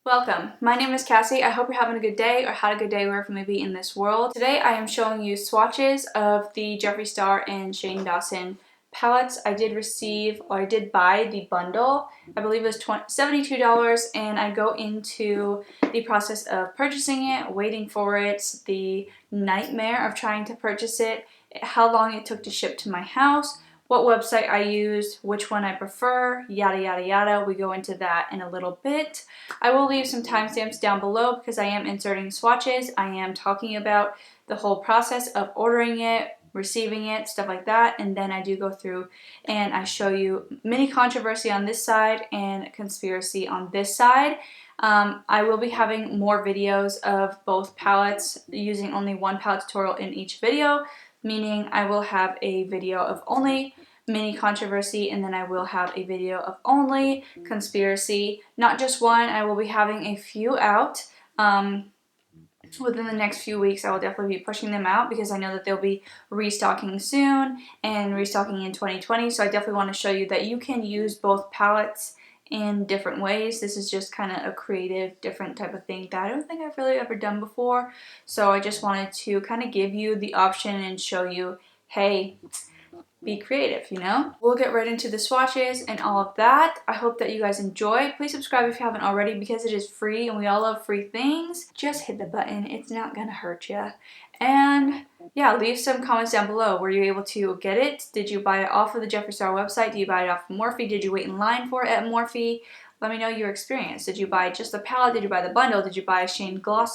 Welcome, my name is Cassie. I hope you're having a good day or had a good day wherever you may be in this world. Today I am showing you swatches of the Jeffree Star and Shane Dawson palettes. I did buy the bundle. I believe it was $72, and I go into the process of purchasing it, waiting for it, the nightmare of trying to purchase it, how long it took to ship to my house, what website I used, which one I prefer, yada yada yada. We go into that in a little bit. I will leave some timestamps down below because I am inserting swatches. I am talking about the whole process of ordering it, receiving it, stuff like that, and then I do go through and I show you mini controversy on this side and conspiracy on this side. I will be having more videos of both palettes using only one palette tutorial in each video, meaning I will have a video of only mini controversy and then I will have a video of only conspiracy. Not just one, I will be having a few out. Within the next few weeks I will definitely be pushing them out because I know that they'll be restocking soon and restocking in 2020, so I definitely want to show you that you can use both palettes in different ways. This is just kind of a creative, different type of thing that I don't think I've really ever done before, so I just wanted to kind of give you the option and show you, hey, be creative, you know? We'll get right into the swatches and all of that. I hope that you guys enjoy. Please subscribe if you haven't already because it is free and we all love free things. Just hit the button. It's not gonna hurt you. And yeah, leave some comments down below. Were you able to get it? Did you buy it off of the Jeffree Star website? Did you buy it off of Morphe? Did you wait in line for it at Morphe? Let me know your experience. Did you buy just the palette? Did you buy the bundle? Did you buy Shane Gloss?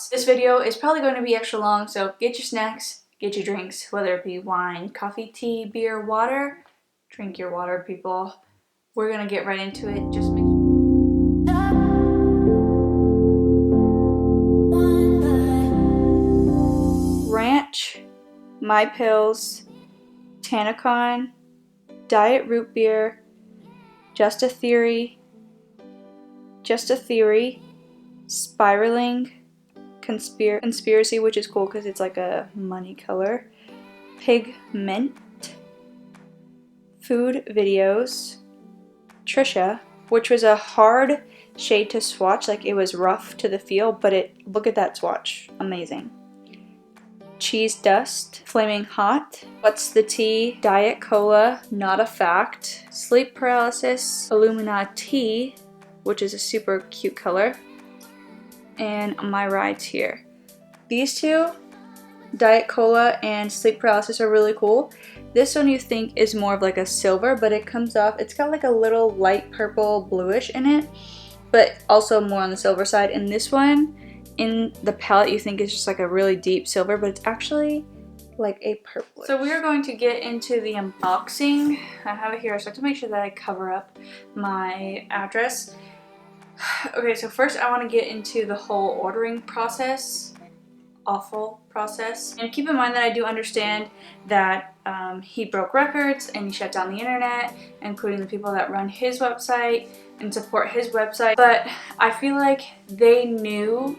This video is probably going to be extra long, so get your snacks, get your drinks, whether it be wine, coffee, tea, beer, water. Drink your water, people. We're gonna get right into it. Just make Ranch, My Pills, Tanacon, Diet Root Beer, Just a Theory, Spiraling, Conspiracy, which is cool because it's like a money color, Pigment, Food Videos, Trisha, which was a hard shade to swatch, like it was rough to the feel, but look at that swatch, amazing. Cheese Dust, Flaming Hot, What's the Tea, Diet Cola, Not a Fact, Sleep Paralysis, Illuminati, which is a super cute color, and My Rides Here. These two, Diet Cola and Sleep Paralysis, are really cool. This one you think is more of like a silver, but it comes off, it's got like a little light purple bluish in it, but also more on the silver side. And this one, in the palette, you think it's just like a really deep silver, but it's actually like a purple. So we are going to get into the unboxing. I have it here, so I have to make sure that I cover up my address. Okay, so first I want to get into the whole ordering process. Awful process. And keep in mind that I do understand that he broke records and he shut down the internet, including the people that run his website and support his website. But I feel like they knew,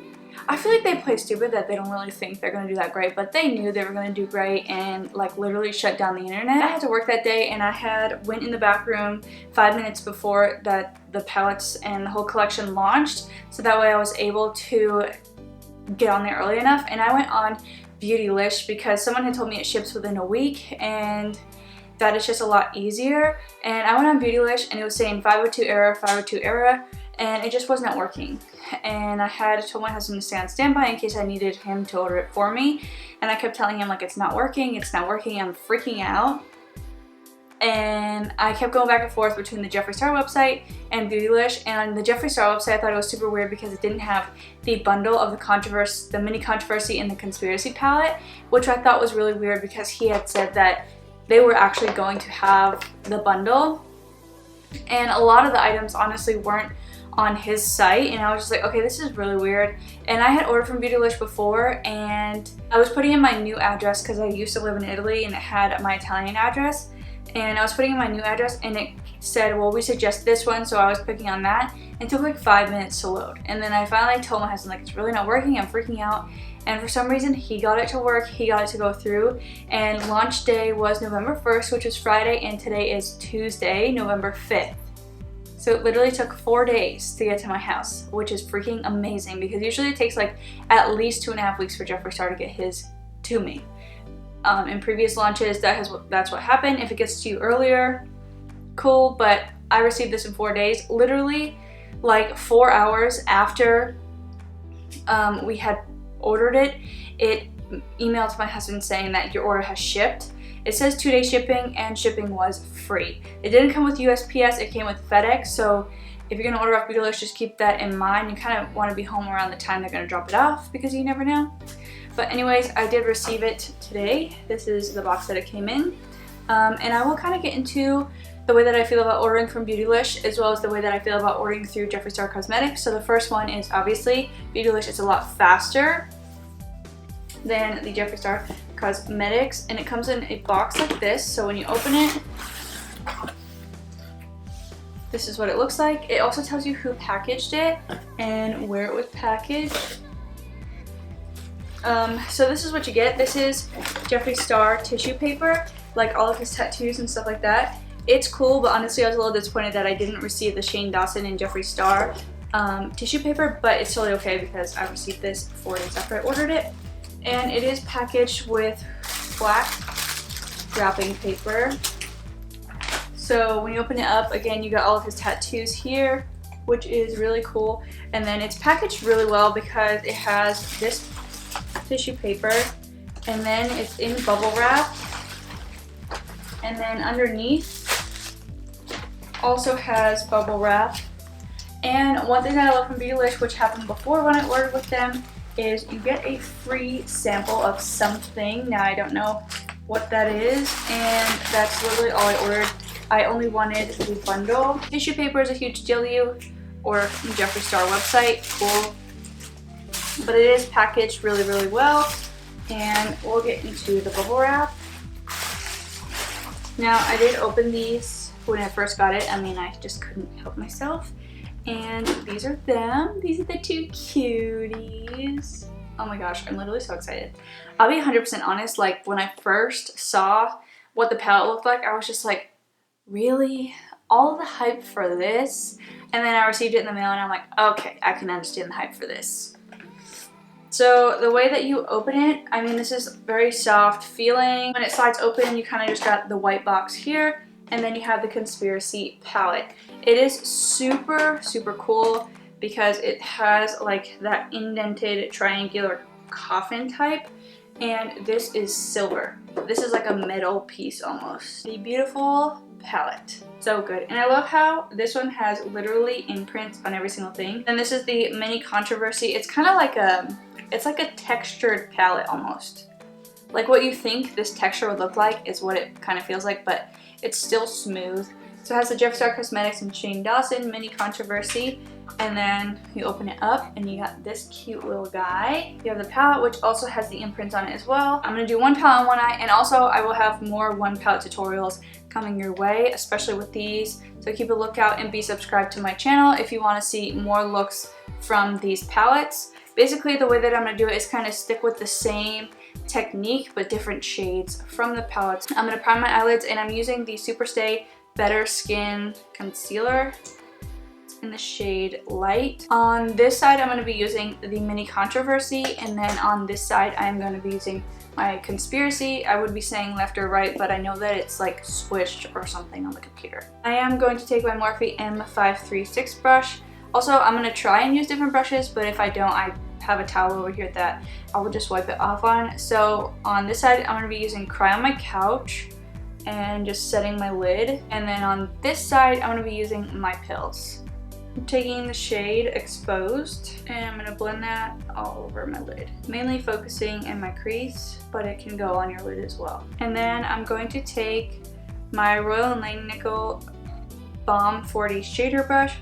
I feel like they play stupid that they don't really think they're going to do that great, but they knew they were going to do great and like literally shut down the internet. I had to work that day and I went in the back room 5 minutes before that the palettes and the whole collection launched, so that way I was able to get on there early enough. And I went on Beauties because someone had told me it ships within a week and that is just a lot easier. And I went on Beauties and it was saying 502 error, 502 error, and it just was not working. And I had told my husband to stay on standby in case I needed him to order it for me. And I kept telling him like, it's not working, I'm freaking out. And I kept going back and forth between the Jeffree Star website and Beauties. And on the Jeffree Star website, I thought it was super weird because it didn't have the bundle of the mini controversy and the conspiracy palette, which I thought was really weird because he had said that they were actually going to have the bundle. And a lot of the items honestly weren't on his site, and I was just like, okay, this is really weird. And I had ordered from Beauties before, and I was putting in my new address because I used to live in Italy and it had my Italian address. And I was putting in my new address and it said, well, we suggest this one, so I was clicking on that. It took like 5 minutes to load. And then I finally told my husband, like, it's really not working, I'm freaking out. And for some reason, he got it to work, he got it to go through. And launch day was November 1st, which was Friday, and today is Tuesday, November 5th. So it literally took 4 days to get to my house, which is freaking amazing because usually it takes like at least 2.5 weeks for Jeffree Star to get his to me. In previous launches, that's what happened. If it gets to you earlier, cool, but I received this in 4 days. Literally like 4 hours after we had ordered it, it emailed my husband saying that your order has shipped. It says 2-day shipping and shipping was free. It didn't come with USPS, it came with FedEx, so if you're gonna order off Beauties, just keep that in mind. You kind of want to be home around the time they're gonna drop it off because you never know. But anyways, I did receive it today. This is the box that it came in. And I will kind of get into the way that I feel about ordering from Beautylish as well as the way that I feel about ordering through Jeffree Star Cosmetics. So the first one is obviously Beautylish is a lot faster than the Jeffree Star Cosmetics, and it comes in a box like this. So when you open it, this is what it looks like. It also tells you who packaged it and where it was packaged. So this is what you get. This is Jeffree Star tissue paper, like all of his tattoos and stuff like that. It's cool, but honestly I was a little disappointed that I didn't receive the Shane Dawson and Jeffree Star tissue paper, but it's totally okay because I received this 4 days after I ordered it. And it is packaged with black wrapping paper. So when you open it up, again, you got all of his tattoos here, which is really cool. And then it's packaged really well because it has this tissue paper, and then it's in bubble wrap. And then underneath also has bubble wrap. And one thing that I love from Beautylish, which happened before when I ordered with them, is you get a free sample of something. Now I don't know what that is, and that's literally all I ordered. I only wanted the bundle. Tissue paper is a huge deal to you, or Jeffree Star website, cool. But it is packaged really, really well, and we'll get into the bubble wrap. Now I did open these when I first got it. I mean, I just couldn't help myself. And these are them. These are the two cuties. Oh my gosh, I'm literally so excited. I'll be 100% honest, like when I first saw what the palette looked like, I was just like, really? All the hype for this? And then I received it in the mail and I'm like, okay, I can understand the hype for this. So the way that you open it, I mean, this is very soft feeling. When it slides open, you kind of just got the white box here, and then you have the Conspiracy palette. It is super, super cool because it has like that indented triangular coffin type, and this is silver. This is like a metal piece almost. The beautiful palette. So good. And I love how this one has literally imprints on every single thing. And this is the Mini Controversy. It's kind of like it's like a textured palette almost. Like what you think this texture would look like is what it kind of feels like, but it's still smooth. So it has the Jeffree Star Cosmetics and Shane Dawson Mini Controversy, and then you open it up and you got this cute little guy. You have the palette, which also has the imprint on it as well. I'm gonna do one palette on one eye, and also I will have more one palette tutorials coming your way, especially with these. So keep a lookout and be subscribed to my channel if you want to see more looks from these palettes. Basically, the way that I'm gonna do it is kind of stick with the same technique but different shades from the palettes. I'm gonna prime my eyelids, and I'm using the Superstay Better Skin Concealer in the shade Light. On this side, I'm going to be using the Mini Controversy, and then on this side, I'm going to be using my Conspiracy. I would be saying left or right, but I know that it's like switched or something on the computer. I am going to take my Morphe M536 brush. Also, I'm going to try and use different brushes, but if I don't, I have a towel over here that I will just wipe it off on. So on this side, I'm going to be using Cry on My Couch and just setting my lid. And then on this side, I'm going to be using My Pills. I'm taking the shade Exposed, and I'm going to blend that all over my lid. Mainly focusing in my crease, but it can go on your lid as well. And then I'm going to take my Royal & Langnickel Balm 40 shader brush,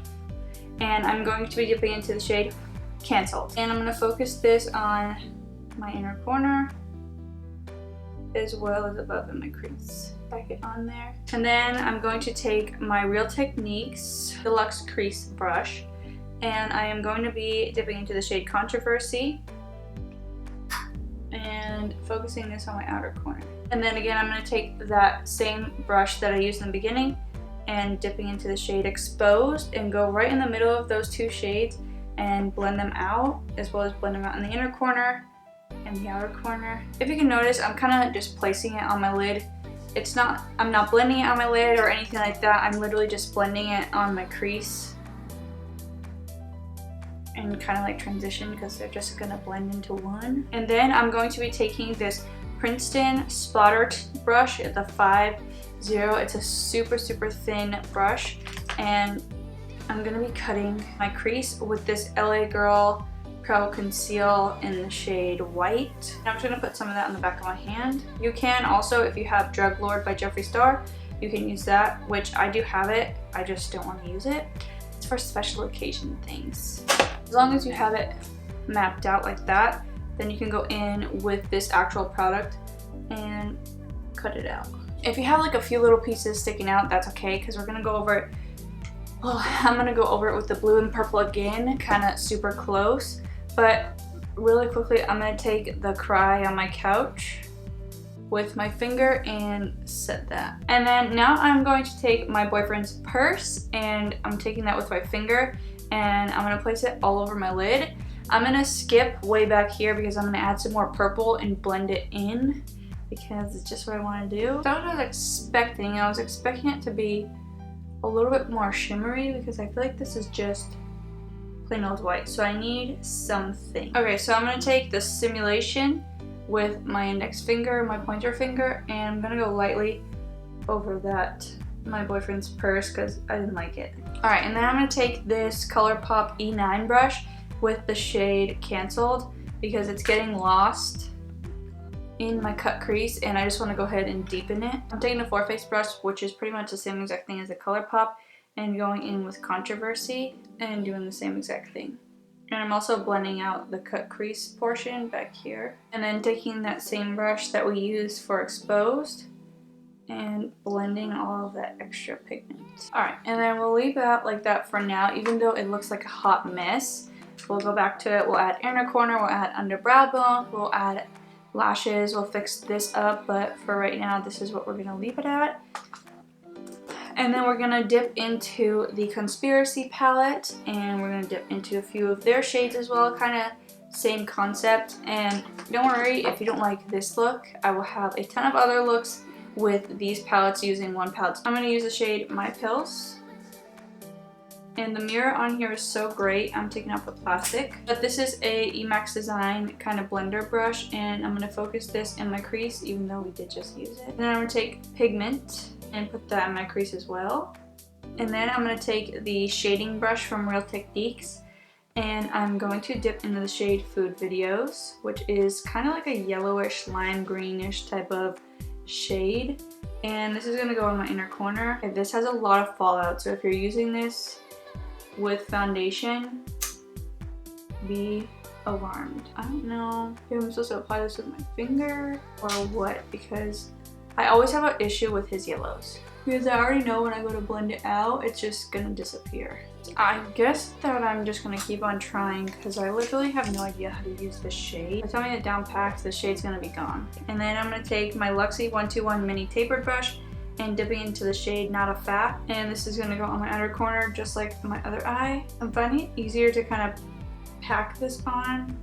and I'm going to be dipping into the shade Cancelled. And I'm going to focus this on my inner corner as well as above in my crease. Back it on there. And then I'm going to take my Real Techniques Deluxe Crease brush, and I am going to be dipping into the shade Controversy and focusing this on my outer corner. And then again, I'm going to take that same brush that I used in the beginning and dipping into the shade Exposed, and go right in the middle of those two shades and blend them out, as well as blend them out in the inner corner and the outer corner. If you can notice, I'm kind of just placing it on my lid. I'm not blending it on my lid or anything like that. I'm literally just blending it on my crease and kind of like transition, because they're just gonna blend into one. And then I'm going to be taking this Princeton Splatter brush at the 5-0. It's a super thin brush, and I'm gonna be cutting my crease with this LA Girl Pro Conceal in the shade White. And I'm just gonna put some of that on the back of my hand. You can also, if you have Drug Lord by Jeffree Star, you can use that, which I do have it. I just don't want to use it. It's for special occasion things. As long as you have it mapped out like that, then you can go in with this actual product and cut it out. If you have like a few little pieces sticking out, that's okay, because we're gonna go over it. Well, I'm gonna go over it with the blue and purple again, kind of super close. But really quickly, I'm gonna take the Cry on my couch with my finger and set that. And then now I'm going to take my boyfriend's purse, and I'm taking that with my finger, and I'm gonna place it all over my lid. I'm gonna skip way back here because I'm gonna add some more purple and blend it in, because it's just what I want to do. That's what I was expecting. I was expecting it to be a little bit more shimmery, because I feel like this is just plain old white, so I need something. Okay, so I'm gonna take the Simulation with my index finger, my pointer finger, and I'm gonna go lightly over that, my boyfriend's purse, because I didn't like it. Alright, and then I'm gonna take this ColourPop E9 brush with the shade Canceled, because it's getting lost in my cut crease and I just want to go ahead and deepen it. I'm taking a Four Face brush, which is pretty much the same exact thing as the ColourPop, and going in with Controversy and doing the same exact thing. And I'm also blending out the cut crease portion back here. And then taking that same brush that we used for Exposed and blending all of that extra pigment. Alright, and then we'll leave that like that for now, even though it looks like a hot mess. We'll go back to it, we'll add inner corner, we'll add under brow bone, we'll add lashes, we'll fix this up, but for right now, this is what we're gonna leave it at. And then we're gonna dip into the Conspiracy palette, and we're gonna dip into a few of their shades as well, kind of same concept. And don't worry if you don't like this look, I will have a ton of other looks with these palettes using one palette. I'm gonna use the shade My Pills. And the mirror on here is so great. I'm taking off the plastic. But this is a Emax Design kind of blender brush, and I'm gonna focus this in my crease, even though we did just use it. And then I'm gonna take pigment and put that in my crease as well. And then I'm gonna take the shading brush from Real Techniques, and I'm going to dip into the shade Food Videos, which is kind of like a yellowish, lime greenish type of shade. And this is gonna go in my inner corner. Okay, this has a lot of fallout, so if you're using this with foundation, be alarmed. I don't know if I'm supposed to apply this with my finger or what, because I always have an issue with his yellows. Because I already know when I go to blend it out, it's just gonna disappear. I guess that I'm just gonna keep on trying, because I literally have no idea how to use this shade. By the time I get down packed, the shade's gonna be gone. And then I'm gonna take my Luxie 121 mini tapered brush and dipping into the shade Not a Fat, and this is going to go on my outer corner just like my other eye. I'm finding it easier to kind of pack this on,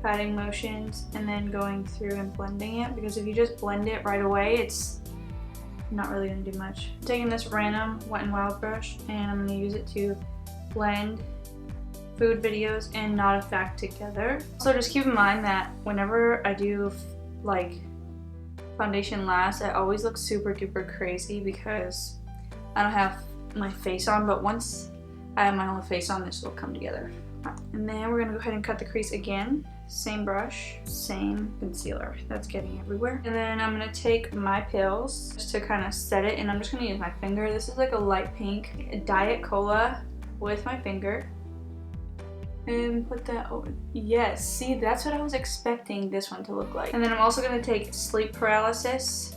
patting motions, and then going through and blending it, because if you just blend it right away, it's not really going to do much. I'm taking this random Wet n Wild brush, and I'm going to use it to blend Food Videos and Not a Fat together. So just keep in mind that whenever I do like foundation last, I always look super duper crazy because I don't have my face on, but once I have my whole face on, this will come together. And then we're gonna go ahead and cut the crease again. Same brush, same concealer. That's getting everywhere. And then I'm gonna take My Pills just to kind of set it, and I'm just gonna use my finger. This is like a light pink Diet Cola with my finger. And put that over. Yes, see, that's what I was expecting this one to look like. And then I'm also going to take Sleep Paralysis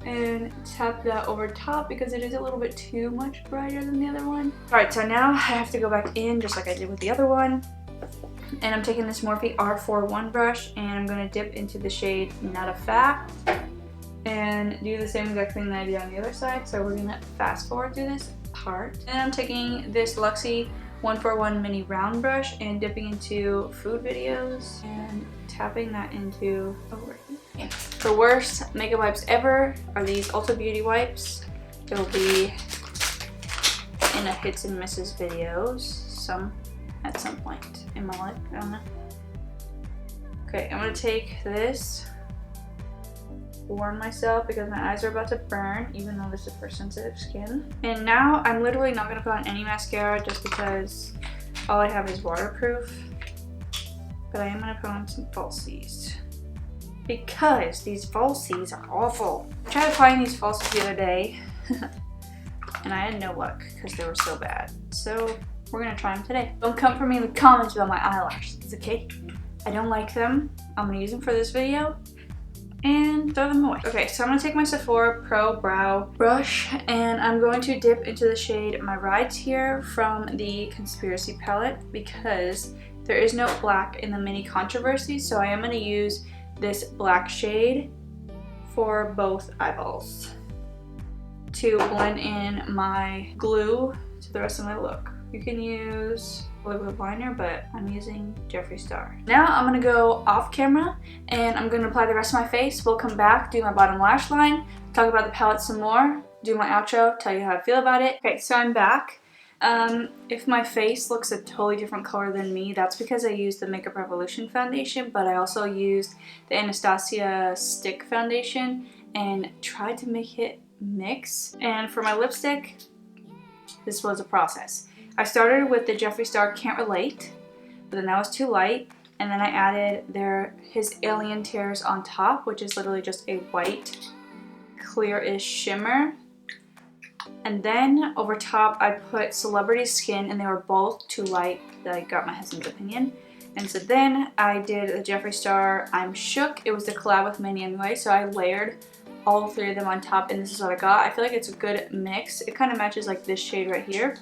and tap that over top, because it is a little bit too much brighter than the other one. Alright, so now I have to go back in just like I did with the other one. And I'm taking this Morphe R41 brush, and I'm going to dip into the shade Not a Fat. and do the same exact thing that I did on the other side. So we're gonna fast forward through this part. And I'm taking this Luxie 141 mini round brush and dipping into food videos and tapping that into over here. The worst makeup wipes ever are these Ulta Beauty wipes. It will be in a hits and misses videos at some point in my life. I don't know. Okay, I'm gonna take this, warn myself because my eyes are about to burn, even though this is for sensitive skin. And now I'm literally not gonna put on any mascara just because all I have is waterproof. But I am gonna put on some falsies because these falsies are awful. I tried applying these falsies the other day and I had no luck because they were so bad. So we're gonna try them today. Don't come for me in the comments about my eyelashes, okay? I don't like them. I'm gonna use them for this video and throw them away. Okay, so I'm gonna take my Sephora Pro Brow brush and I'm going to dip into the shade My Rides Here from the Conspiracy palette because there is no black in the mini controversy, so I am gonna use this black shade for both eyeballs to blend in my glue to the rest of my look. You can use a liquid liner, but I'm using Jeffree Star. Now I'm gonna go off camera and I'm gonna apply the rest of my face. We'll come back, do my bottom lash line, talk about the palette some more, do my outro, tell you how I feel about it. Okay, so I'm back. If my face looks a totally different color than me, that's because I used the Makeup Revolution foundation, but I also used the Anastasia stick foundation and tried to make it mix. And for my lipstick, this was a process. I started with the Jeffree Star Can't Relate, but then that was too light, and then I added his Alien Tears on top, which is literally just a white, clear-ish shimmer. And then over top I put Celebrity Skin, and they were both too light that I got my husband's opinion. And so then I did the Jeffree Star I'm Shook. It was the collab with Manny anyway, so I layered all three of them on top, and this is what I got. I feel like it's a good mix. It kind of matches like this shade right here.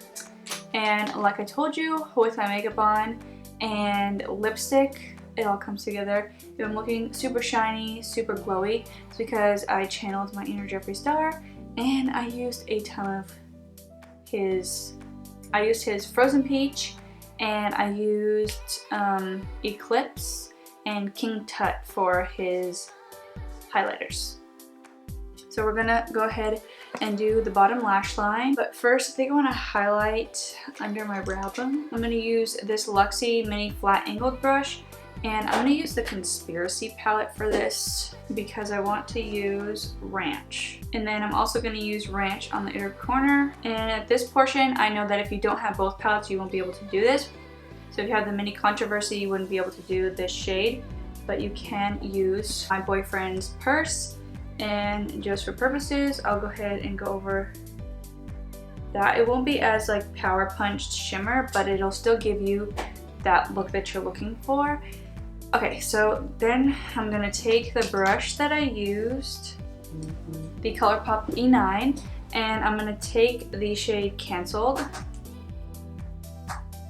And like I told you, with my makeup on and lipstick, it all comes together. If I'm looking super shiny, super glowy, it's because I channeled my inner Jeffree Star and I used a ton of his Frozen Peach, and I used Eclipse and King Tut for his highlighters. So we're gonna go ahead and do the bottom lash line. But first, I think I wanna highlight under my brow bone. I'm gonna use this Luxie mini flat angled brush, and I'm gonna use the Conspiracy palette for this because I want to use Ranch. And then I'm also gonna use Ranch on the inner corner. And at this portion, I know that if you don't have both palettes, you won't be able to do this. So if you have the mini controversy, you wouldn't be able to do this shade, but you can use My Boyfriend's Purse. And just for purposes, I'll go ahead and go over that. It won't be as like power punched shimmer, but it'll still give you that look that you're looking for. Okay, so then I'm gonna take the brush that I used, the ColourPop E9, and I'm gonna take the shade Cancelled,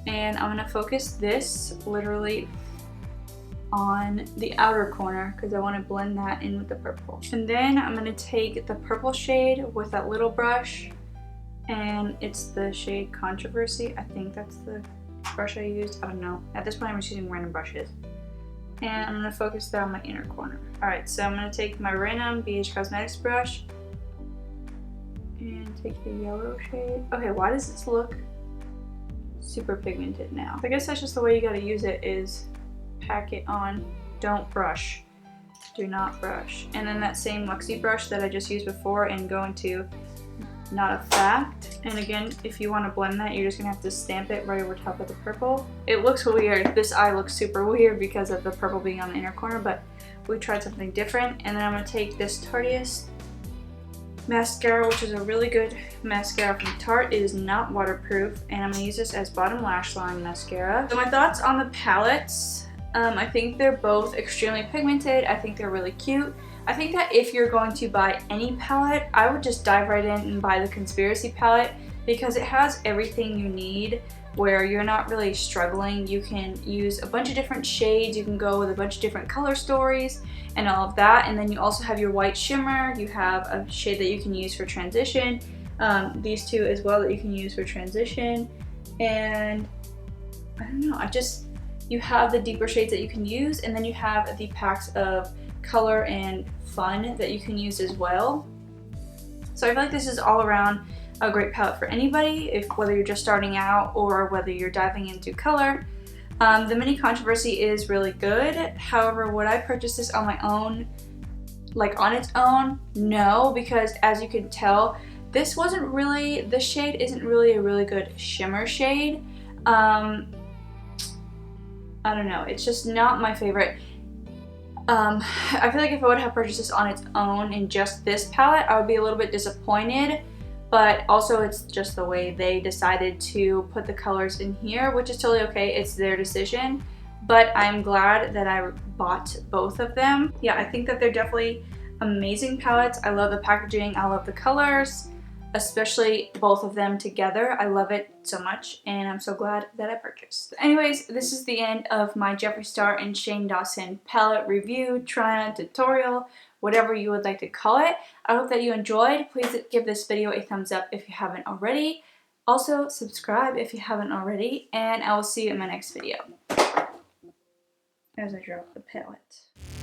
and I'm gonna focus this literally on the outer corner because I want to blend that in with the purple. And then I'm going to take the purple shade with that little brush, and it's the shade Controversy. I think that's the brush I used. I don't know. At this point I'm just using random brushes. And I'm going to focus that on my inner corner. Alright, so I'm going to take my random BH Cosmetics brush and take the yellow shade. Okay, why does this look super pigmented now? I guess that's just the way you got to use it, is pack it on. Don't brush. Do not brush. And then that same Luxie brush that I just used before and go into Not a Fact. And again, if you want to blend that, you're just going to have to stamp it right over top of the purple. It looks weird. This eye looks super weird because of the purple being on the inner corner, but we tried something different. And then I'm going to take this Tarteist mascara, which is a really good mascara from Tarte. It is not waterproof, and I'm going to use this as bottom lash line mascara. So my thoughts on the palettes. I think they're both extremely pigmented. I think they're really cute. I think that if you're going to buy any palette, I would just dive right in and buy the Conspiracy palette because it has everything you need where you're not really struggling. You can use a bunch of different shades, you can go with a bunch of different color stories and all of that. And then you also have your white shimmer, you have a shade that you can use for transition, these two as well that you can use for transition, and I don't know, you have the deeper shades that you can use, and then you have the packs of color and fun that you can use as well. So I feel like this is all around a great palette for anybody, whether you're just starting out or whether you're diving into color. The mini controversy is really good. However, would I purchase this on my own, like on its own? No, because as you can tell, this shade isn't really a really good shimmer shade. I don't know, it's just not my favorite. I feel like if I would have purchased this on its own in just this palette, I would be a little bit disappointed, but also it's just the way they decided to put the colors in here, which is totally okay, it's their decision, but I'm glad that I bought both of them. Yeah, I think that they're definitely amazing palettes. I love the packaging, I love the colors, especially both of them together. I love it so much, and I'm so glad that I purchased. Anyways, this is the end of my Jeffree Star and Shane Dawson palette review, try-on, tutorial, whatever you would like to call it. I hope that you enjoyed. Please give this video a thumbs up if you haven't already. Also, subscribe if you haven't already, and I will see you in my next video. As I drop the palette.